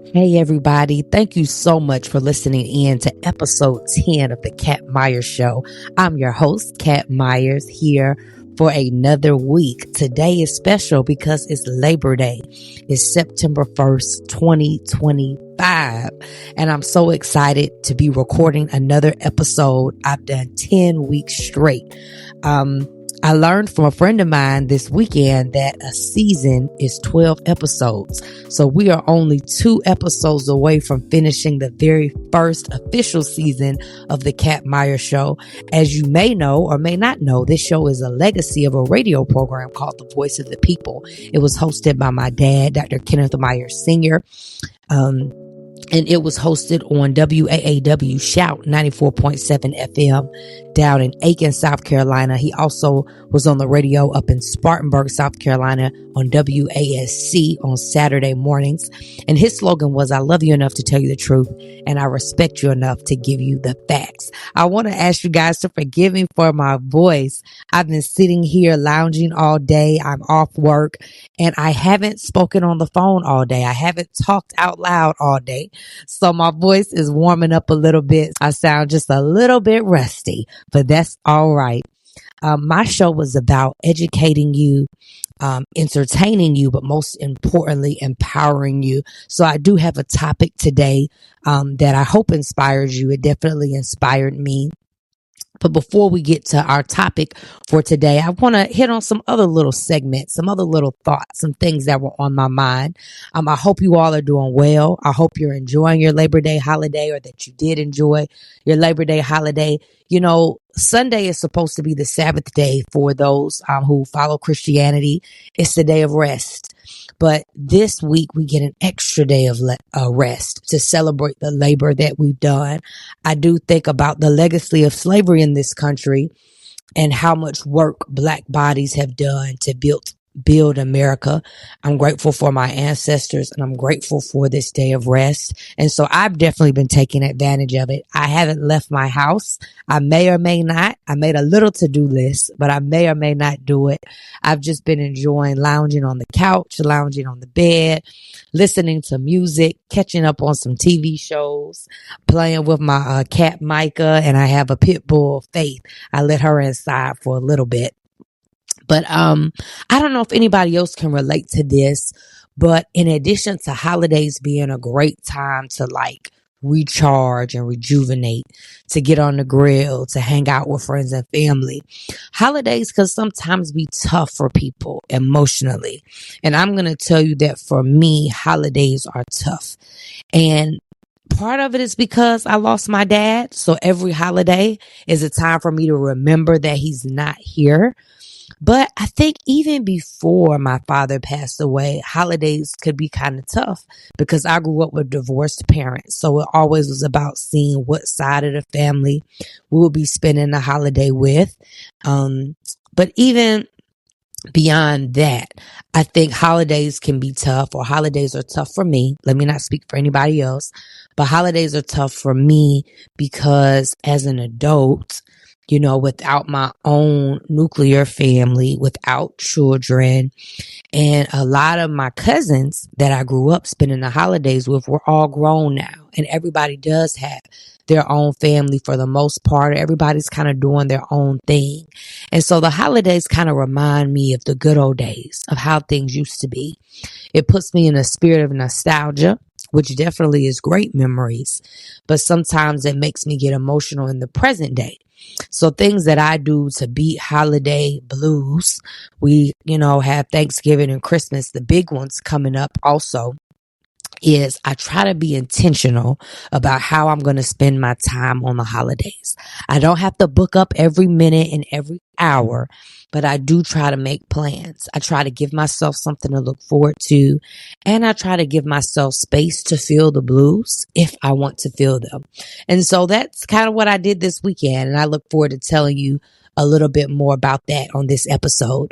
Hey, everybody. Thank you so much for listening in to episode 10 of the Kat Myers Show. I'm your host, Kat Myers, here for another week. Today is special because it's Labor Day. It's September 1st, 2025. And I'm so excited to be recording another episode. I've done 10 weeks straight. I learned from a friend of mine this weekend that a season is 12 episodes. So we are only 2 episodes away from finishing the very first official season of the Kat Myers Show. As you may know or may not know, this show is a legacy of a radio program called The Voice of the People. It was hosted by my dad, Dr. Kenneth Myers Sr., and it was hosted on WAAW Shout 94.7 FM down in Aiken, South Carolina. He also was on the radio up in Spartanburg, South Carolina on WASC on Saturday mornings. And his slogan was, "I love you enough to tell you the truth, and I respect you enough to give you the facts." I want to ask you guys to forgive me for my voice. I've been sitting here lounging all day. I'm off work and I haven't spoken on the phone all day. I haven't talked out loud all day. So my voice is warming up a little bit. I sound just a little bit rusty, but that's all right. My show was about educating you, entertaining you, but most importantly, empowering you. So I do have a topic today that I hope inspires you. It definitely inspired me. But before we get to our topic for today, I want to hit on some other little segments, some other little thoughts, some things that were on my mind. I hope you all are doing well. I hope you're enjoying your Labor Day holiday, or that you did enjoy your Labor Day holiday. You know, Sunday is supposed to be the Sabbath day for those who follow Christianity. It's the day of rest. But this week we get an extra day of rest to celebrate the labor that we've done. I do think about the legacy of slavery in this country and how much work Black bodies have done to build America. I'm grateful for my ancestors, and I'm grateful for this day of rest. And so I've definitely been taking advantage of it. I haven't left my house. I may or may not. I made a little to-do list, but I may or may not do it. I've just been enjoying lounging on the couch, lounging on the bed, listening to music, catching up on some TV shows, playing with my cat Micah, and I have a pit bull, Faith. I let her inside for a little bit. But I don't know if anybody else can relate to this, but in addition to holidays being a great time to like recharge and rejuvenate, to get on the grill, to hang out with friends and family, holidays can sometimes be tough for people emotionally. And I'm going to tell you that for me, holidays are tough. And part of it is because I lost my dad. So every holiday is a time for me to remember that he's not here. But I think even before my father passed away, holidays could be kind of tough because I grew up with divorced parents. So it always was about seeing what side of the family we will be spending the holiday with. But even beyond that, I think holidays can be tough, or holidays are tough for me. Let me not speak for anybody else, but holidays are tough for me because as an adult, you know, without my own nuclear family, without children, and a lot of my cousins that I grew up spending the holidays with were all grown now. And everybody does have their own family for the most part. Everybody's kind of doing their own thing. And so the holidays kind of remind me of the good old days, of how things used to be. It puts me in a spirit of nostalgia, which definitely is great memories. But sometimes it makes me get emotional in the present day. So things that I do to beat holiday blues, we, have Thanksgiving and Christmas, the big ones coming up also, is I try to be intentional about how I'm going to spend my time on the holidays. I don't have to book up every minute and every hour, but I do try to make plans. I try to give myself something to look forward to, and I try to give myself space to feel the blues if I want to feel them. And so that's kind of what I did this weekend, and I look forward to telling you a little bit more about that on this episode.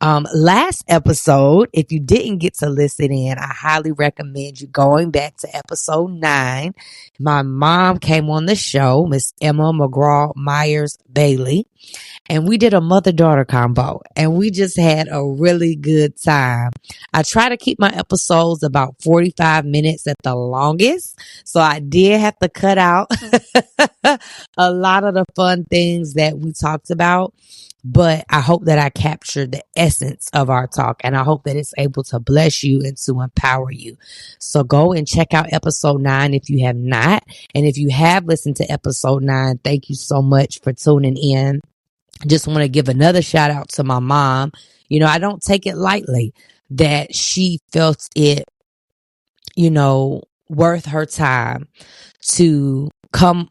Last episode, if you didn't get to listen in, I highly recommend you going back to episode 9. My mom came on the show, Miss Emma McGraw Myers Bailey. and we did a mother-daughter combo, and we just had a really good time. I try to keep my episodes about 45 minutes at the longest, so I did have to cut out a lot of the fun things that we talked about. But I hope that I captured the essence of our talk, and I hope that it's able to bless you and to empower you. So go and check out episode 9 if you have not. And if you have listened to episode 9, thank you so much for tuning in. Just want to give another shout out to my mom. You know, I don't take it lightly that she felt it, worth her time to come,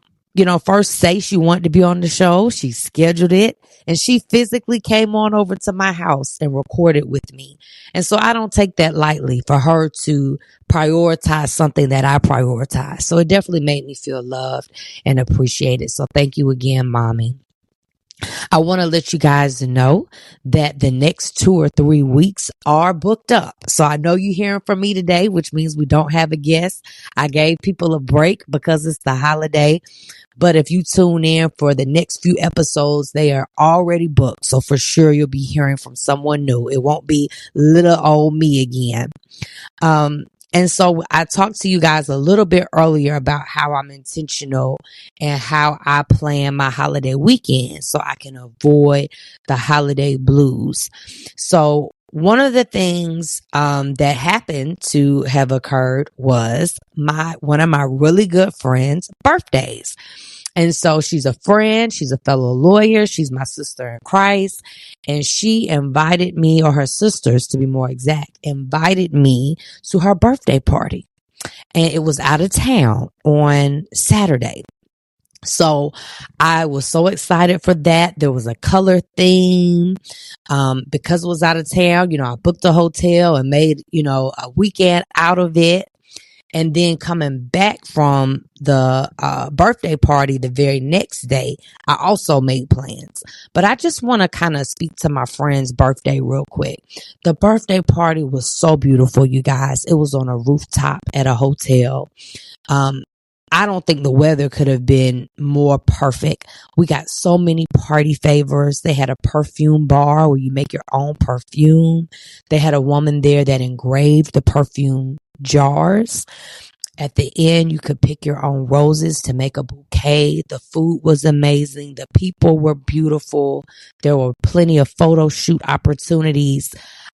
first say she wanted to be on the show. She scheduled it, and she physically came on over to my house and recorded with me. And so I don't take that lightly for her to prioritize something that I prioritize. So it definitely made me feel loved and appreciated. So thank you again, Mommy. I want to let you guys know that the next 2 or 3 weeks are booked up. So I know you're hearing from me today, which means we don't have a guest. I gave people a break because it's the holiday. But if you tune in for the next few episodes, they are already booked. So for sure, you'll be hearing from someone new. It won't be little old me again. And so I talked to you guys a little bit earlier about how I'm intentional and how I plan my holiday weekend so I can avoid the holiday blues. So one of the things that happened to have occurred was one of my really good friends' birthdays. And so she's a friend, she's a fellow lawyer, she's my sister in Christ, and she invited me, or her sisters to be more exact, invited me to her birthday party. And it was out of town on Saturday. So I was so excited for that. There was a color theme. Because it was out of town, I booked a hotel and made, a weekend out of it. And then coming back from the birthday party the very next day, I also made plans. But I just want to kind of speak to my friend's birthday real quick. The birthday party was so beautiful, you guys. It was on a rooftop at a hotel. I don't think the weather could have been more perfect. We got so many party favors. They had a perfume bar where you make your own perfume. They had a woman there that engraved the perfume jars. At the end, you could pick your own roses to make a bouquet. The food was amazing. The people were beautiful. There were plenty of photo shoot opportunities.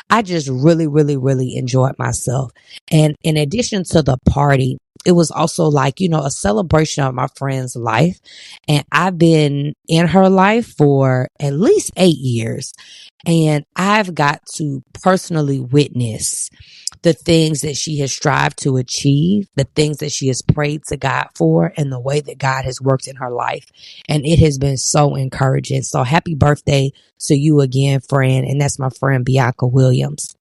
I just really, really, really enjoyed myself. And in addition to the party, it was also like, a celebration of my friend's life. And I've been in her life for at least 8 years. And I've got to personally witness the things that she has strived to achieve, the things that she has prayed to God for, and the way that God has worked in her life. And it has been so encouraging. So happy birthday to you again, friend. And that's my friend, Bianca Williams.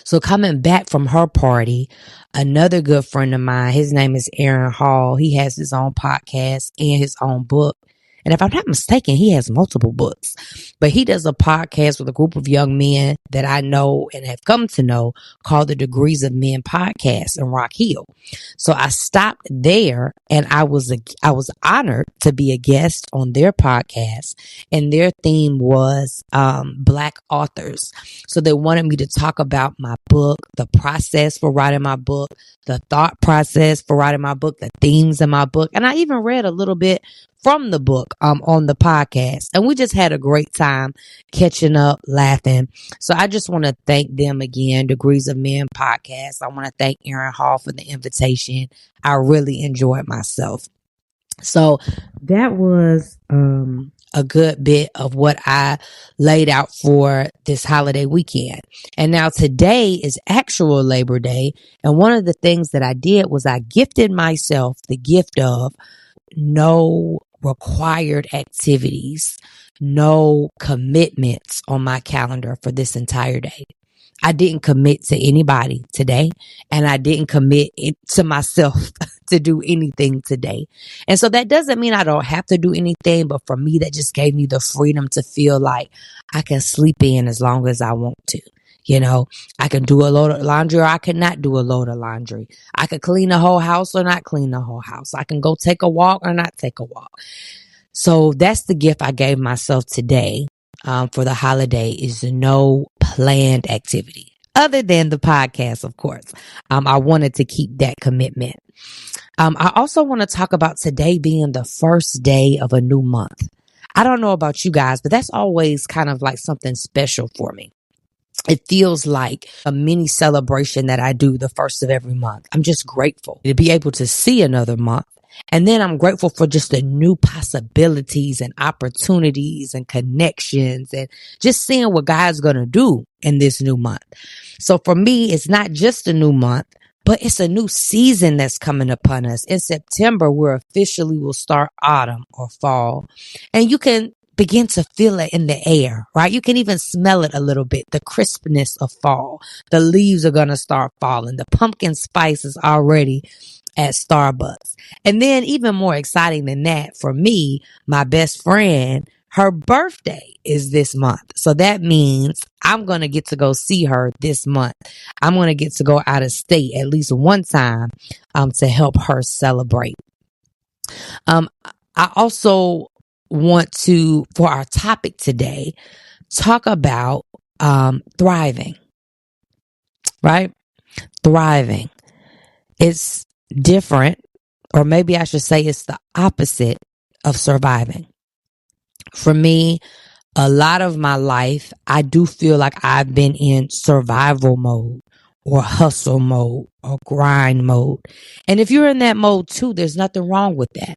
So coming back from her party, another good friend of mine, his name is Aaron Hall. He has his own podcast and his own book. And if I'm not mistaken, he has multiple books, but he does a podcast with a group of young men that I know and have come to know called the Degrees of Men podcast in Rock Hill. So I stopped there, and I was honored to be a guest on their podcast, and their theme was Black authors. So they wanted me to talk about my book, the process for writing my book, the thought process for writing my book, the themes in my book. And I even read a little bit from the book on the podcast. And we just had a great time catching up, laughing. So I just want to thank them again, Degrees of Men podcast. I want to thank Aaron Hall for the invitation. I really enjoyed myself. So that was a good bit of what I laid out for this holiday weekend. And now today is actual Labor Day. And one of the things that I did was I gifted myself the gift of no required activities, no commitments on my calendar for this entire day. I didn't commit to anybody today, and I didn't commit to myself to do anything today. And so that doesn't mean I don't have to do anything, but for me, that just gave me the freedom to feel like I can sleep in as long as I want to. I can do a load of laundry, or I can not do a load of laundry. I can clean the whole house or not clean the whole house. I can go take a walk or not take a walk. So that's the gift I gave myself today for the holiday, is no planned activity other than the podcast, of course. I wanted to keep that commitment. I also want to talk about today being the first day of a new month. I don't know about you guys, but that's always kind of like something special for me. It feels like a mini celebration that I do the first of every month. I'm just grateful to be able to see another month. And then I'm grateful for just the new possibilities and opportunities and connections and just seeing what God's going to do in this new month. So for me, it's not just a new month, but it's a new season that's coming upon us. In September, we're officially will start autumn or fall. And you can begin to feel it in the air, right? You can even smell it a little bit, the crispness of fall. The leaves are going to start falling. The pumpkin spice is already at Starbucks. And then even more exciting than that, for me, my best friend, her birthday is this month. So that means I'm going to get to go see her this month. I'm going to get to go out of state at least one time to help her celebrate. I also want to, for our topic today, talk about thriving, right? Thriving. It's different, or maybe I should say it's the opposite of surviving. For me, a lot of my life, I do feel like I've been in survival mode or hustle mode or grind mode. And if you're in that mode too, there's nothing wrong with that.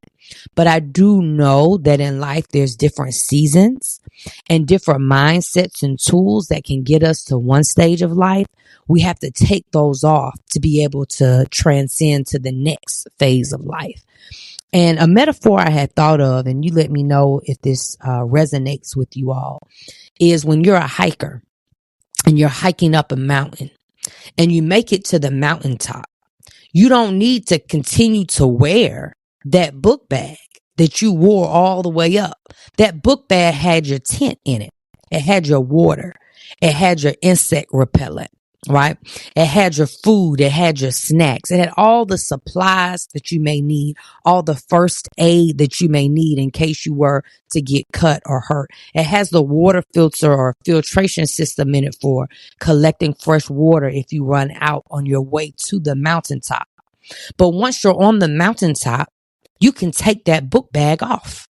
But I do know that in life, there's different seasons and different mindsets and tools that can get us to one stage of life. We have to take those off to be able to transcend to the next phase of life. And a metaphor I had thought of, and you let me know if this resonates with you all, is when you're a hiker and you're hiking up a mountain and you make it to the mountaintop. You don't need to continue to wear that book bag that you wore all the way up. That book bag had your tent in it. It had your water. It had your insect repellent, right? It had your food. It had your snacks. It had all the supplies that you may need, all the first aid that you may need in case you were to get cut or hurt. It has the water filter or filtration system in it for collecting fresh water if you run out on your way to the mountaintop. But once you're on the mountaintop, you can take that book bag off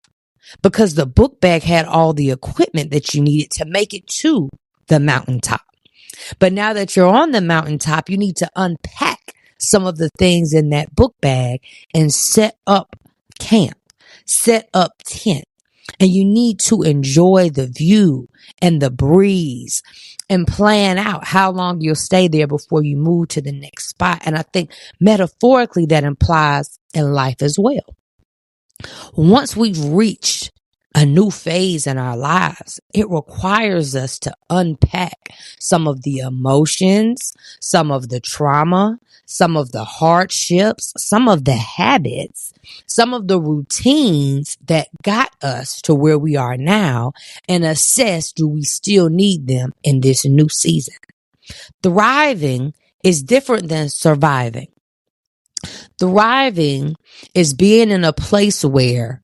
because the book bag had all the equipment that you needed to make it to the mountaintop. But now that you're on the mountaintop, you need to unpack some of the things in that book bag and set up camp, set up tent. And you need to enjoy the view and the breeze and plan out how long you'll stay there before you move to the next spot. And I think metaphorically that implies in life as well. Once we've reached a new phase in our lives, it requires us to unpack some of the emotions, some of the trauma, some of the hardships, some of the habits, some of the routines that got us to where we are now, and assess, do we still need them in this new season? Thriving is different than surviving. Thriving is being in a place where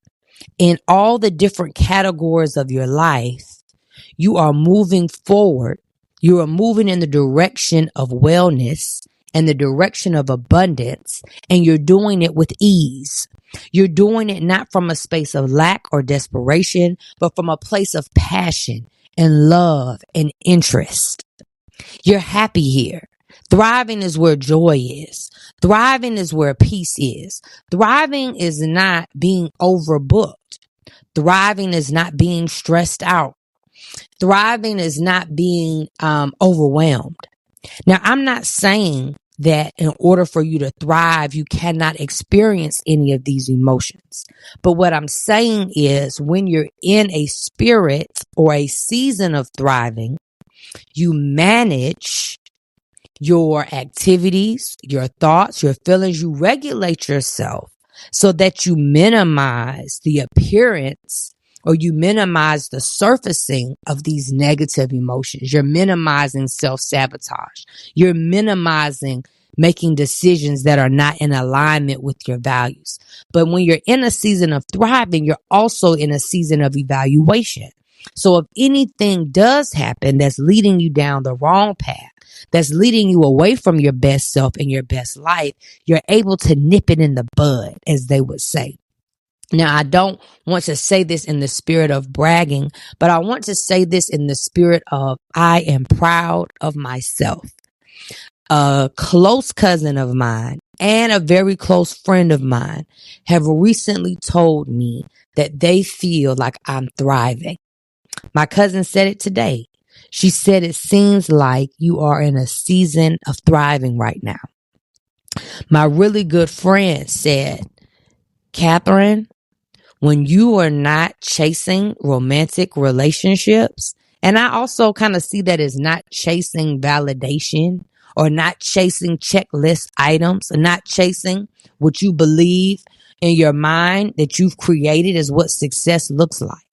in all the different categories of your life, you are moving forward. You are moving in the direction of wellness and the direction of abundance, and you're doing it with ease. You're doing it not from a space of lack or desperation, but from a place of passion and love and interest. You're happy here. Thriving is where joy is. Thriving is where peace is. Thriving is not being overbooked. Thriving is not being stressed out. Thriving is not being overwhelmed. Now, I'm not saying that in order for you to thrive, you cannot experience any of these emotions. But what I'm saying is when you're in a spirit or a season of thriving, you manage your activities, your thoughts, your feelings. You regulate yourself so that you minimize the appearance or you minimize the surfacing of these negative emotions. You're minimizing self-sabotage. You're minimizing making decisions that are not in alignment with your values. But when you're in a season of thriving, you're also in a season of evaluation. So if anything does happen that's leading you down the wrong path, that's leading you away from your best self and your best life, you're able to nip it in the bud, as they would say. Now, I don't want to say this in the spirit of bragging, but I want to say this in the spirit of I am proud of myself. A close cousin of mine and a very close friend of mine have recently told me that they feel like I'm thriving. My cousin said it today. She said, it seems like you are in a season of thriving right now. My really good friend said, Catherine, when you are not chasing romantic relationships, and I also kind of see that as not chasing validation or not chasing checklist items or not chasing what you believe in your mind that you've created as what success looks like.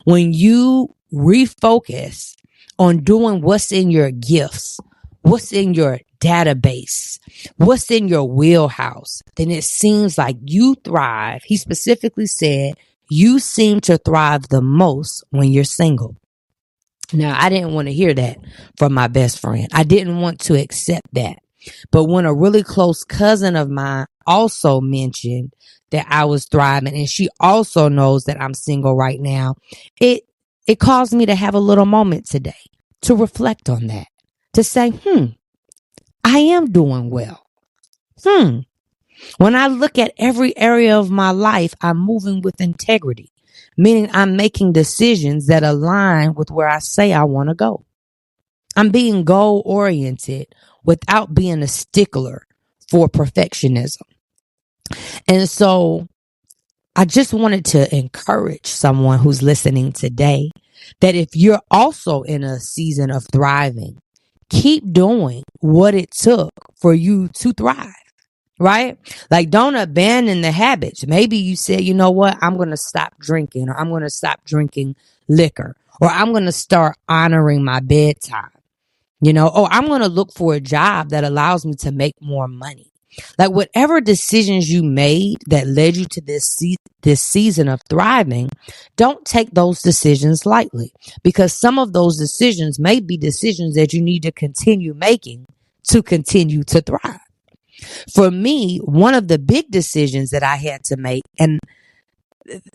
When you refocus on doing what's in your gifts, what's in your database, what's in your wheelhouse, then it seems like you thrive. He specifically said, you seem to thrive the most when you're single. Now, I didn't want to hear that from my best friend. I didn't want to accept that. But when a really close cousin of mine also mentioned that I was thriving, and she also knows that I'm single right now, it caused me to have a little moment today to reflect on that, to say, I am doing well. When I look at every area of my life, I'm moving with integrity, meaning I'm making decisions that align with where I say I want to go. I'm being goal oriented without being a stickler for perfectionism. And so I just wanted to encourage someone who's listening today that if you're also in a season of thriving, keep doing what it took for you to thrive, right? Like, don't abandon the habits. Maybe you said, you know what? I'm going to stop drinking, or I'm going to stop drinking liquor, or I'm going to start honoring my bedtime. I'm going to look for a job that allows me to make more money. Like, whatever decisions you made that led you to this season of thriving, don't take those decisions lightly, because some of those decisions may be decisions that you need to continue making to continue to thrive. For me, one of the big decisions that I had to make, and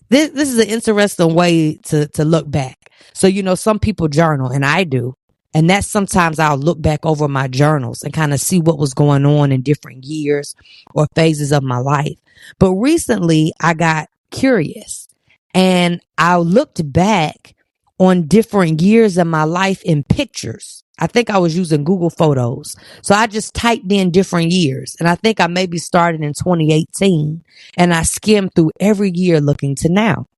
this is an interesting way to look back. So, some people journal, and I do. And that's sometimes I'll look back over my journals and kind of see what was going on in different years or phases of my life. But recently I got curious and I looked back on different years of my life in pictures. I think I was using Google Photos. So I just typed in different years, and I think I maybe started in 2018, and I skimmed through every year looking to now.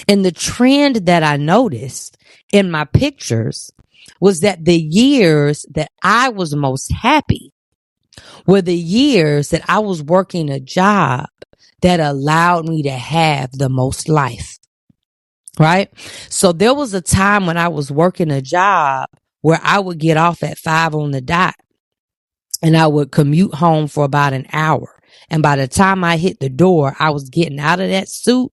And the trend that I noticed in my pictures was that the years that I was most happy were the years that I was working a job that allowed me to have the most life, right? So there was a time when I was working a job where I would get off at 5 on the dot and I would commute home for about an hour. And by the time I hit the door, I was getting out of that suit,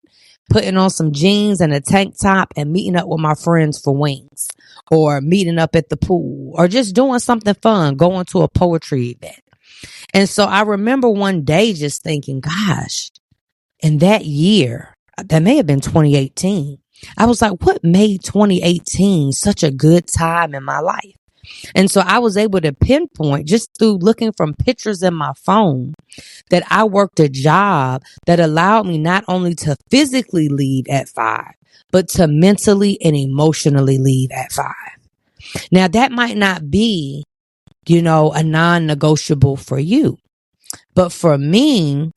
putting on some jeans and a tank top, and meeting up with my friends for wings, or meeting up at the pool, or just doing something fun, going to a poetry event. And so I remember one day just thinking, gosh, in that year, that may have been 2018, I was like, what made 2018 such a good time in my life? And so I was able to pinpoint just through looking from pictures in my phone that I worked a job that allowed me not only to physically leave at 5, but to mentally and emotionally leave at 5. Now, that might not be, a non-negotiable for you. But for me,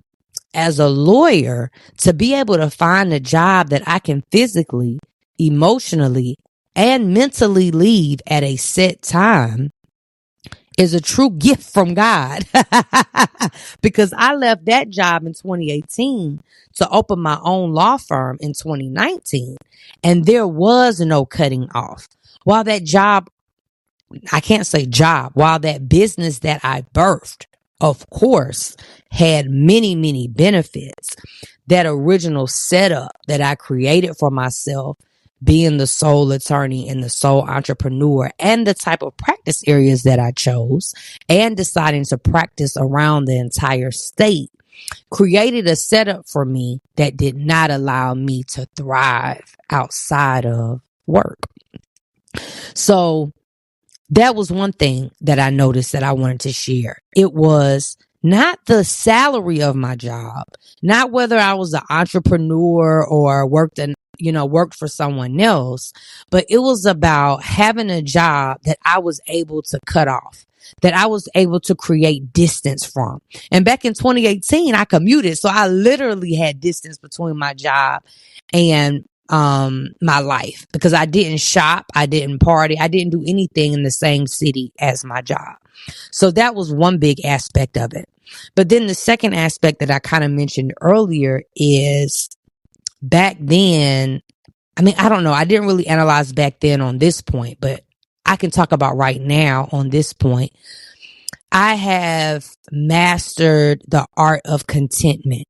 as a lawyer, to be able to find a job that I can physically, emotionally, and mentally leave at a set time is a true gift from God. Because I left that job in 2018 to open my own law firm in 2019. And there was no cutting off. While that job I can't say job, while that business that I birthed, of course, had many, many benefits, that original setup that I created for myself, being the sole attorney and the sole entrepreneur, and the type of practice areas that I chose, and deciding to practice around the entire state, created a setup for me that did not allow me to thrive outside of work. So that was one thing that I noticed that I wanted to share. It was not the salary of my job, not whether I was an entrepreneur or worked for someone else, but it was about having a job that I was able to cut off, that I was able to create distance from. And back in 2018, I commuted. So I literally had distance between my job and my life, because I didn't shop, I didn't party, I didn't do anything in the same city as my job. So that was one big aspect of it. But then the second aspect that I kind of mentioned earlier is back then, I don't know, I didn't really analyze back then on this point, but I can talk about right now on this point. I have mastered the art of contentment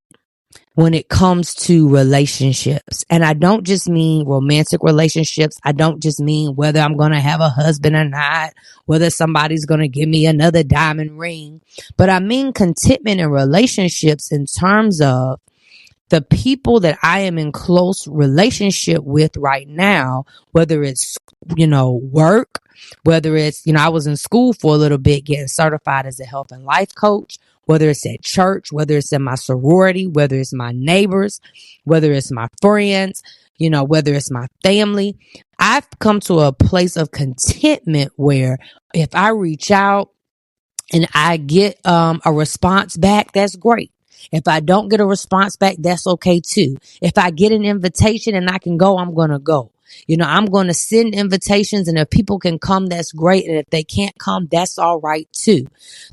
when it comes to relationships. And I don't just mean romantic relationships. I don't just mean whether I'm going to have a husband or not, whether somebody's going to give me another diamond ring, but I mean contentment in relationships in terms of the people that I am in close relationship with right now, whether it's, work, whether it's, I was in school for a little bit getting certified as a health and life coach, whether it's at church, whether it's in my sorority, whether it's my neighbors, whether it's my friends, whether it's my family. I've come to a place of contentment where if I reach out and I get a response back, that's great. If I don't get a response back, that's okay too. If I get an invitation and I can go, I'm going to go. I'm going to send invitations, and if people can come, that's great. And if they can't come, that's all right too.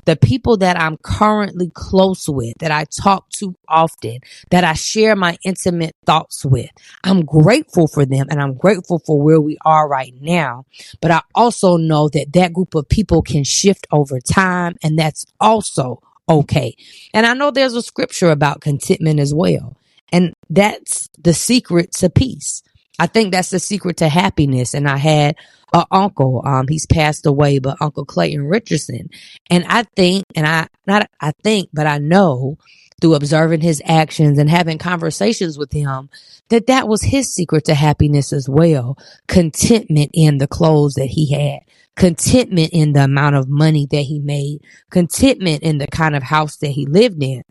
The people that I'm currently close with, that I talk to often, that I share my intimate thoughts with, I'm grateful for them, and I'm grateful for where we are right now. But I also know that that group of people can shift over time, and that's also okay. And I know there's a scripture about contentment as well. And that's the secret to peace. I think that's the secret to happiness. And I had an uncle, he's passed away, but Uncle Clayton Richardson. And I think, but I know through observing his actions and having conversations with him, that was his secret to happiness as well. Contentment in the clothes that he had, contentment in the amount of money that he made, contentment in the kind of house that he lived in.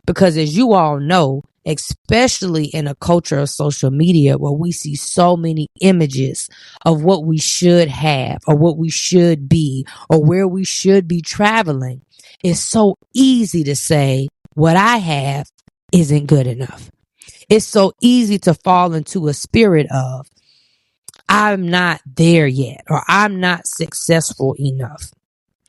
Because as you all know, especially in a culture of social media where we see so many images of what we should have or what we should be or where we should be traveling, it's so easy to say what I have isn't good enough. It's so easy to fall into a spirit of I'm not there yet, or I'm not successful enough.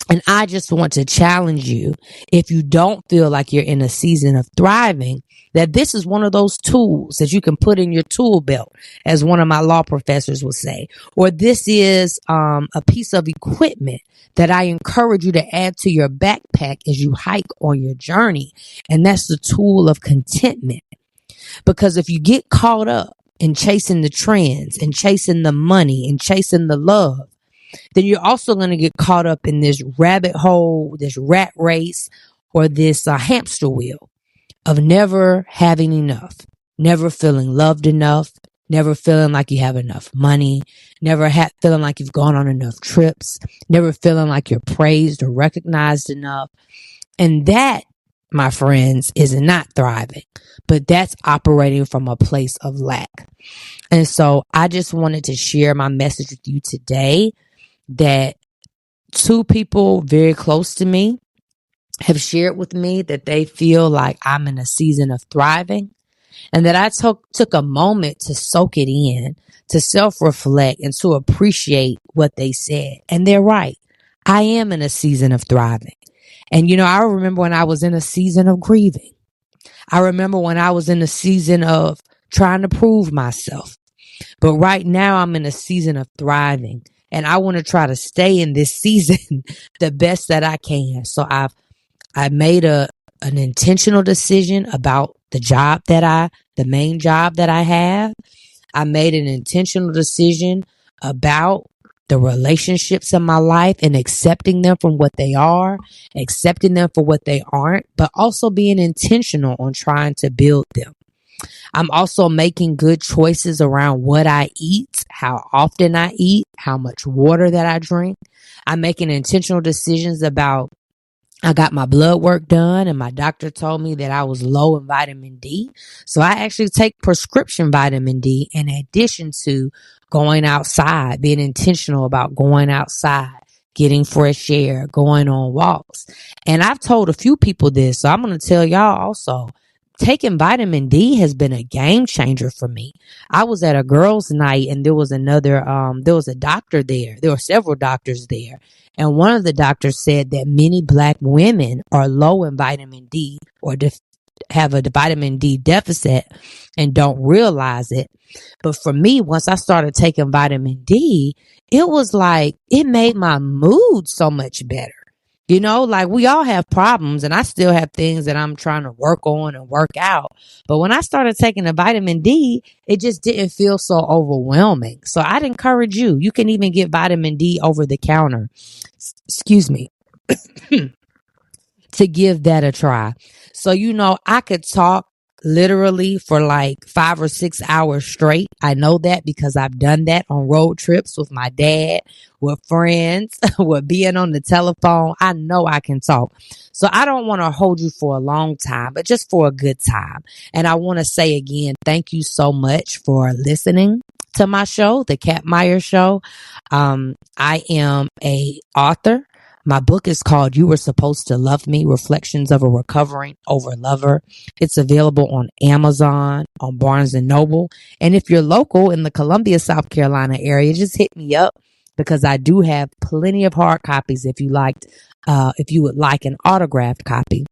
And I just want to challenge you, if you don't feel like you're in a season of thriving, that this is one of those tools that you can put in your tool belt, as one of my law professors would say, or this is a piece of equipment that I encourage you to add to your backpack as you hike on your journey. And that's the tool of contentment. Because if you get caught up in chasing the trends and chasing the money and chasing the love, then you're also going to get caught up in this rabbit hole, this rat race, or this hamster wheel of never having enough, never feeling loved enough, never feeling like you have enough money, never feeling like you've gone on enough trips, never feeling like you're praised or recognized enough. And that, my friends, is not thriving, but that's operating from a place of lack. And so I just wanted to share my message with you today, that two people very close to me have shared with me that they feel like I'm in a season of thriving, and that I took a moment to soak it in, to self-reflect, and to appreciate what they said. And they're right. I am in a season of thriving. And, I remember when I was in a season of grieving. I remember when I was in a season of trying to prove myself. But right now I'm in a season of thriving. And I want to try to stay in this season the best that I can. So I made an intentional decision about the main job that I have. I made an intentional decision about the relationships in my life and accepting them from what they are, accepting them for what they aren't, but also being intentional on trying to build them. I'm also making good choices around what I eat, how often I eat, how much water that I drink. I'm making intentional decisions about I got my blood work done and my doctor told me that I was low in vitamin D. So I actually take prescription vitamin D in addition to going outside, being intentional about going outside, getting fresh air, going on walks. And I've told a few people this, so I'm going to tell y'all also. Taking vitamin D has been a game changer for me. I was at a girls' night and there was a doctor there. There were several doctors there. And one of the doctors said that many black women are low in vitamin D or have a vitamin D deficit and don't realize it. But for me, once I started taking vitamin D, it was like it made my mood so much better. You know, like we all have problems and I still have things that I'm trying to work on and work out. But when I started taking the vitamin D, it just didn't feel so overwhelming. So I'd encourage you. You can even get vitamin D over the counter. Excuse me. To give that a try. So, I could talk literally for like 5 or 6 hours straight. I know that because I've done that on road trips with my dad, with friends, with being on the telephone. I know I can talk. So I don't want to hold you for a long time, but just for a good time. And I want to say again, thank you so much for listening to my show, The Kat Myers Show. I am a author. My book is called You Were Supposed to Love Me, Reflections of a Recovering Overlover. It's available on Amazon, on Barnes & Noble. And if you're local in the Columbia, South Carolina area, just hit me up because I do have plenty of hard copies if you would like an autographed copy.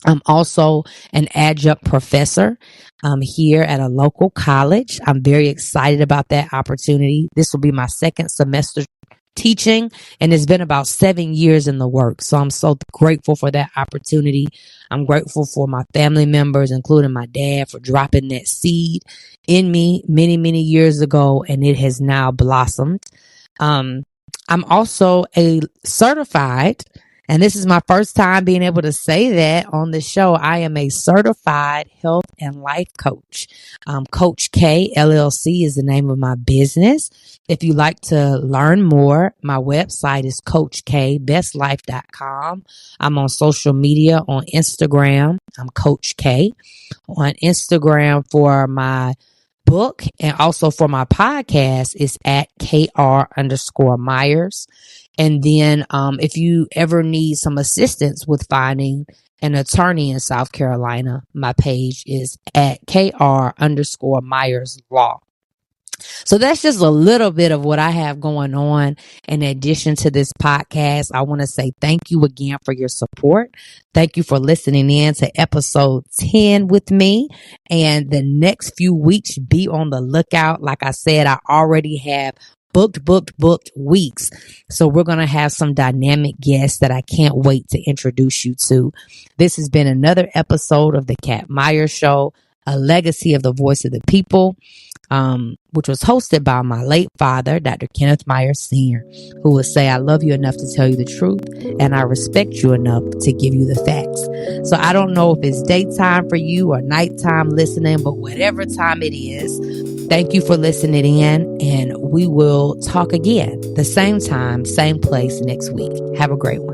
I'm also an adjunct professor here at a local college. I'm very excited about that opportunity. This will be my second semester teaching, and it's been about 7 years in the works. So I'm so grateful for that opportunity. I'm grateful for my family members, including my dad, for dropping that seed in me many, many years ago, and it has now blossomed. I'm also a certified, and this is my first time being able to say that on the show. I am a certified health and life coach. Coach K LLC is the name of my business. If you'd like to learn more, my website is CoachKBestLife.com. I'm on social media on Instagram. I'm Coach K on Instagram for my book, and also for my podcast is at KR_Myers. And then if you ever need some assistance with finding an attorney in South Carolina, my page is at KR_Myers Law. So that's just a little bit of what I have going on in addition to this podcast. I want to say thank you again for your support. Thank you for listening in to episode 10 with me. And the next few weeks, be on the lookout. Like I said, I already have booked weeks. So we're going to have some dynamic guests that I can't wait to introduce you to. This has been another episode of the Kat Myers Show, a legacy of the voice of the people, which was hosted by my late father, Dr. Kenneth Myers Sr., who would say, I love you enough to tell you the truth, and I respect you enough to give you the facts. So I don't know if it's daytime for you or nighttime listening, but whatever time it is, thank you for listening in, and we will talk again the same time, same place next week. Have a great one.